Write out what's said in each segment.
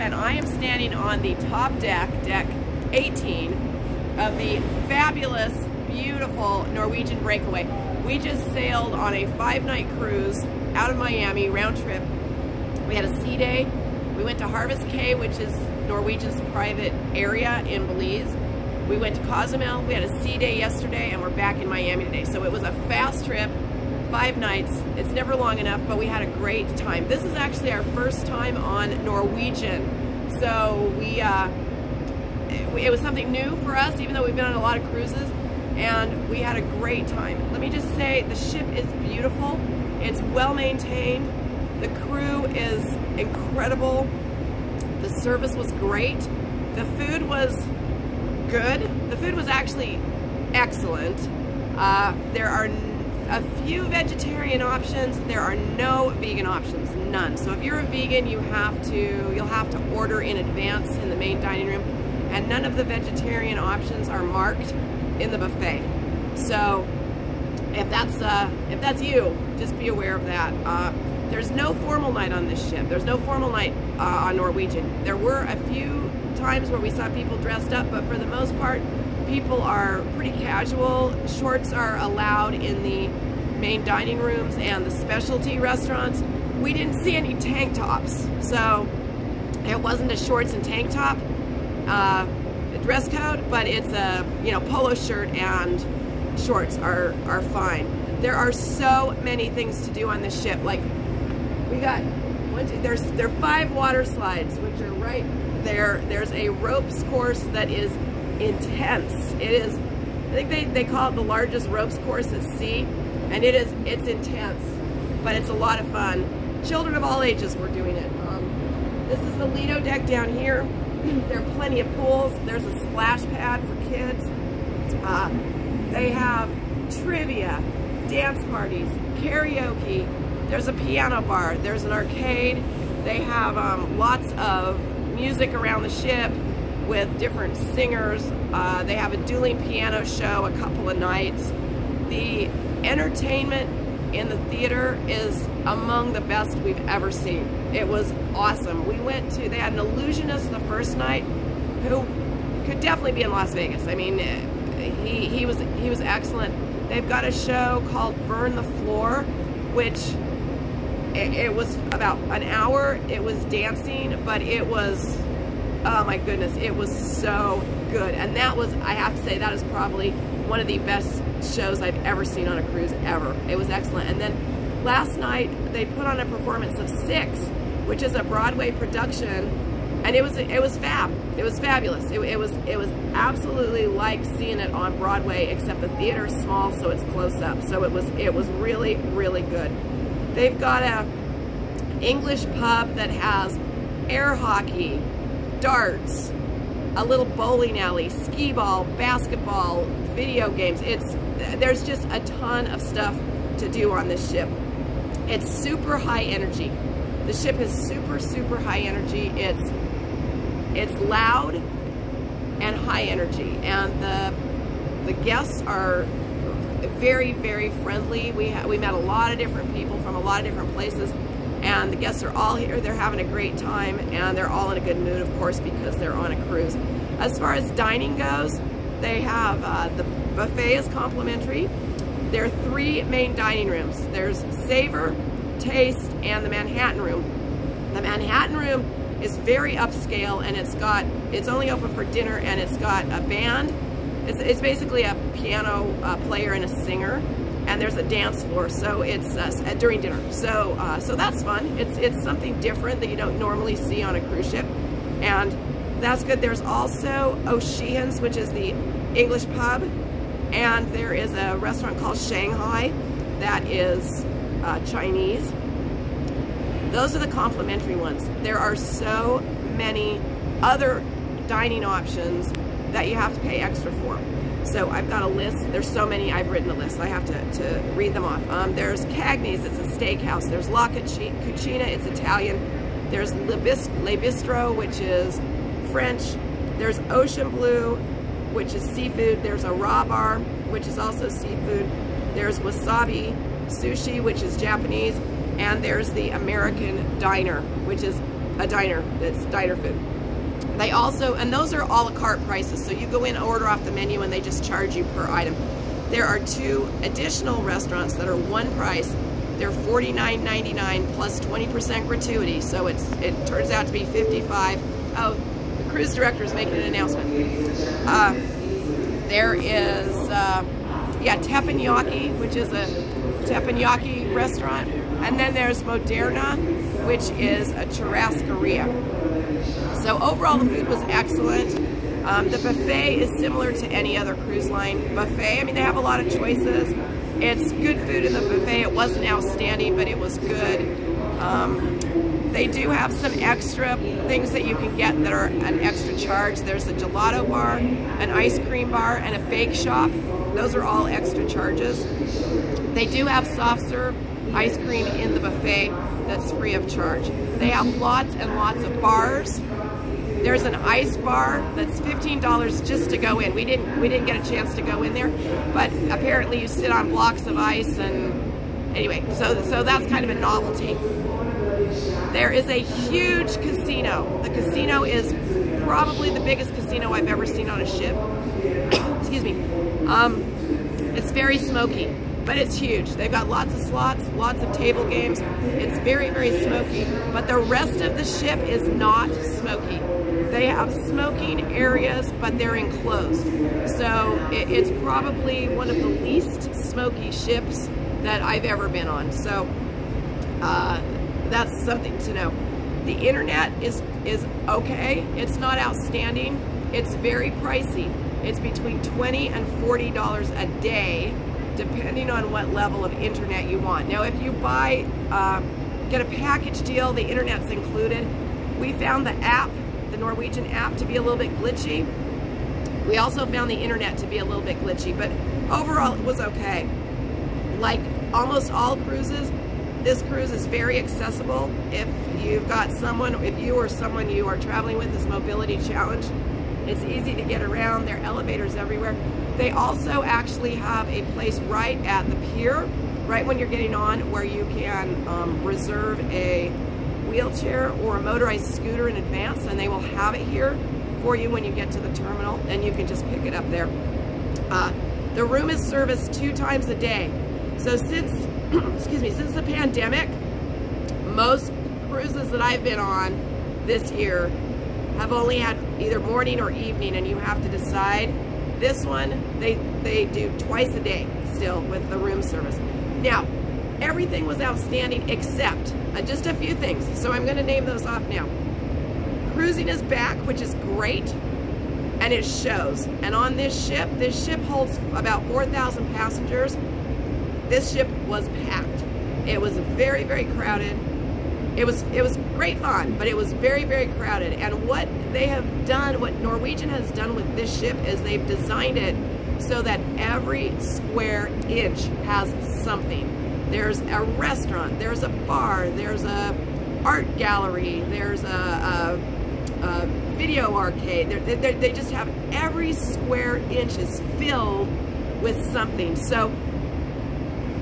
and I am standing on the top deck, deck 18, of the fabulous, beautiful Norwegian Breakaway. We just sailed on a 5-night cruise out of Miami, round trip. We had a sea day. We went to Harvest Caye, which is Norwegian's private area in Belize. We went to Cozumel. We had a sea day yesterday, and we're back in Miami today. So it was a fast trip, 5 nights. It's never long enough, but we had a great time. This is actually our first time on Norwegian. So it was something new for us, even though we've been on a lot of cruises, and we had a great time. Let me just say, the ship is beautiful. It's well maintained. The crew is incredible. The service was great. The food was good. The food was actually excellent. There are a few vegetarian options. There are no vegan options, none. So if you're a vegan, you'll have to order in advance in the main dining room, and none of the vegetarian options are marked in the buffet. So if that's you, just be aware of that. There's no formal night on this ship. There's no formal night on Norwegian. There were a few times where we saw people dressed up, but for the most part, people are pretty casual. Shorts are allowed in the main dining rooms and the specialty restaurants. We didn't see any tank tops, so it wasn't a shorts and tank top dress code, but it's a polo shirt and shorts are fine. There are so many things to do on this ship. Like, we got there are 5 water slides, which are right there. There's a ropes course that is intense. It is, I think they call it the largest ropes course at sea, and it's intense, but it's a lot of fun. Children of all ages were doing it. This is the Lido deck down here. There are plenty of pools. There's a splash pad for kids. They have trivia, dance parties, karaoke. There's a piano bar. There's an arcade. They have lots of music around the ship with different singers. They have a dueling piano show a couple of nights. The entertainment in the theater is among the best we've ever seen. It was awesome. They had an illusionist the first night who could definitely be in Las Vegas. I mean, he was excellent. They've got a show called Burn the Floor, which it was about an hour. It was dancing, but it was, oh my goodness, it was so good. And that was, I have to say, that is probably one of the best shows I've ever seen on a cruise ever. It was excellent. And then last night they put on a performance of 6, which is a Broadway production, and it was fab. It was fabulous. It was absolutely like seeing it on Broadway, except the theater is small, so it's close up. So it was really, really good. They've got a English pub that has air hockey, darts, a little bowling alley, skee ball, basketball, video games. There's just a ton of stuff to do on this ship. It's super high energy. The ship is super, super high energy. It's loud and high energy, and the guests are very, very friendly. We met a lot of different people from a lot of different places, and the guests are all here. They're having a great time, and they're all in a good mood, of course, because they're on a cruise. As far as dining goes, they have the buffet is complimentary. There are 3 main dining rooms. There's Savor, Taste, and the Manhattan room. The Manhattan room is very upscale, and it's only open for dinner, and it's got a band. It's basically a piano player and a singer, and there's a dance floor, so it's during dinner. So that's fun. It's something different that you don't normally see on a cruise ship, and that's good. There's also O'Sheehan's, which is the English pub, and there is a restaurant called Shanghai that is Chinese. Those are the complimentary ones. There are so many other dining options that you have to pay extra for. So I've got a list. There's so many, I've written a list. I have to read them off. There's Cagney's, it's a steakhouse. There's La Cucina, it's Italian. There's Le Bistro, which is French. There's Ocean Blue, which is seafood. There's a Raw Bar, which is also seafood. There's Wasabi Sushi, which is Japanese. And there's the American Diner, which is a diner. It's diner food. They also, and those are a la carte prices, so you go in, order off the menu, and they just charge you per item. There are 2 additional restaurants that are one price. They're $49.99 plus 20% gratuity, so it turns out to be $55. Oh, the cruise director is making an announcement. There is, Teppanyaki, which is a teppanyaki restaurant, and then there's Moderna, which is a churrascaria. So overall, the food was excellent. The buffet is similar to any other cruise line buffet. I mean, they have a lot of choices. It's good food in the buffet. It wasn't outstanding, but it was good. They do have some extra things that you can get that are an extra charge. There's a gelato bar, an ice cream bar, and a bake shop. Those are all extra charges. They do have soft serve ice cream in the buffet that's free of charge. They have lots and lots of bars. There's an ice bar that's $15 just to go in. We didn't get a chance to go in there, but apparently you sit on blocks of ice, and anyway, so that's kind of a novelty. There is a huge casino. The casino is probably the biggest casino I've ever seen on a ship. Excuse me. It's very smoky, but it's huge. They've got lots of slots, lots of table games. It's very, very smoky, but the rest of the ship is not smoky. They have smoking areas, but they're enclosed. So it's probably one of the least smoky ships that I've ever been on. So that's something to know. The internet is okay. It's not outstanding. It's very pricey. It's between $20 and $40 a day, depending on what level of internet you want. Now, if you buy, get a package deal, the internet's included. We found the app, the Norwegian app, to be a little bit glitchy. We also found the internet to be a little bit glitchy, but overall it was okay. Like almost all cruises, this cruise is very accessible. If you've got someone, if you or someone you are traveling with is mobility challenged, it's easy to get around. There are elevators everywhere. They also actually have a place right at the pier, right when you're getting on, where you can reserve a wheelchair or a motorized scooter in advance, and they will have it here for you when you get to the terminal, and you can just pick it up there. The room is serviced 2 times a day. So since, excuse me, since the pandemic, most cruises that I've been on this year have only had either morning or evening, and you have to decide. This one, they do twice a day still with the room service. Now, everything was outstanding except just a few things, so I'm going to name those off now. Cruising is back, which is great, and it shows. And on this ship holds about 4,000 passengers. This ship was packed. It was very, very crowded. It was great fun, but it was very, very crowded. And what they have done, what Norwegian has done with this ship, is they've designed it so that every square inch has something. There's a restaurant, there's a bar, there's a art gallery, there's a video arcade. They just have every square inch is filled with something. So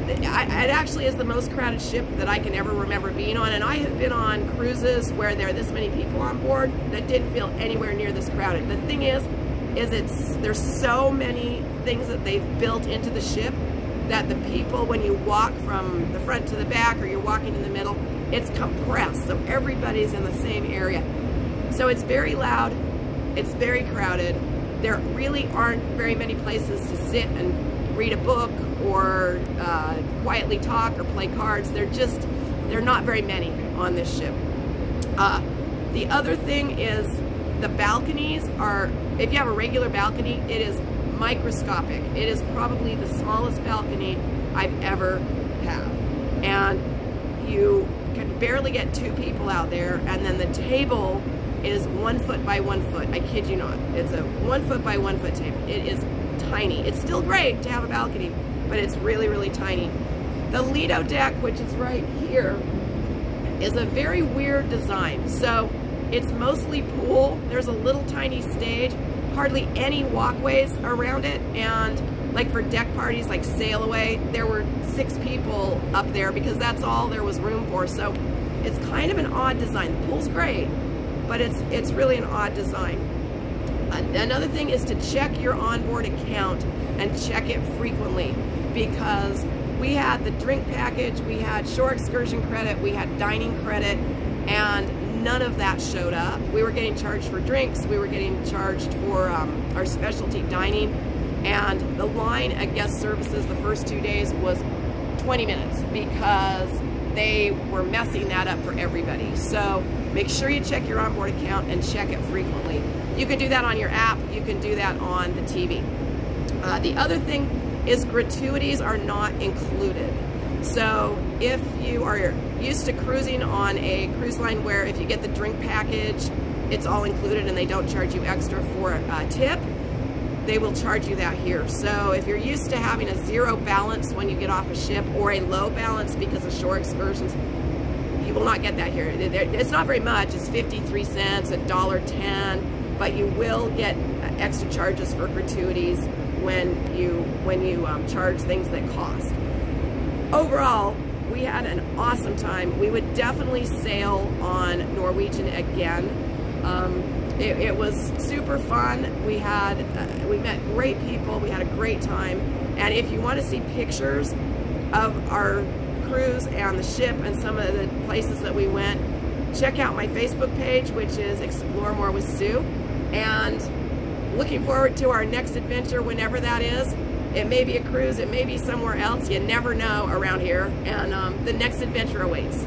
it actually is the most crowded ship that I can ever remember being on, and I have been on cruises where there are this many people on board that didn't feel anywhere near this crowded. The thing is there's so many things that they've built into the ship that the people, when you walk from the front to the back or you're walking in the middle, it's compressed, so everybody's in the same area. So it's very loud, it's very crowded. There really aren't very many places to sit and read a book or quietly talk or play cards. They're not very many on this ship. The other thing is the balconies are, if you have a regular balcony, it is microscopic. It is probably the smallest balcony I've ever had. And you can barely get 2 people out there, and then the table is 1 foot by 1 foot. I kid you not. It's a 1 foot by 1 foot table. It is tiny. It's still great to have a balcony, but it's really, really tiny. The Lido deck, which is right here, is a very weird design. So it's mostly pool. There's a little tiny stage, hardly any walkways around it, and like for deck parties like Sail Away, there were 6 people up there because that's all there was room for. So it's kind of an odd design. The pool's great, but it's really an odd design. Another thing is to check your onboard account and check it frequently, because we had the drink package, we had shore excursion credit, we had dining credit, and none of that showed up. We were getting charged for drinks, we were getting charged for our specialty dining, and the line at guest services the first 2 days was 20 minutes because they were messing that up for everybody. So make sure you check your onboard account and check it frequently. You can do that on your app, you can do that on the TV. The other thing is gratuities are not included. So if you are used to cruising on a cruise line where if you get the drink package, it's all included and they don't charge you extra for a tip, they will charge you that here. So if you're used to having a zero balance when you get off a ship, or a low balance because of shore excursions, you will not get that here. It's not very much, it's 53 cents, $1.10, but you will get extra charges for gratuities when you charge things that cost. Overall, we had an awesome time. We would definitely sail on Norwegian again. It was super fun. We met great people. We had a great time. And if you want to see pictures of our cruise and the ship and some of the places that we went, check out my Facebook page, which is Explore More with Sue. And looking forward to our next adventure, whenever that is. It may be a cruise, it may be somewhere else. You never know around here. And the next adventure awaits.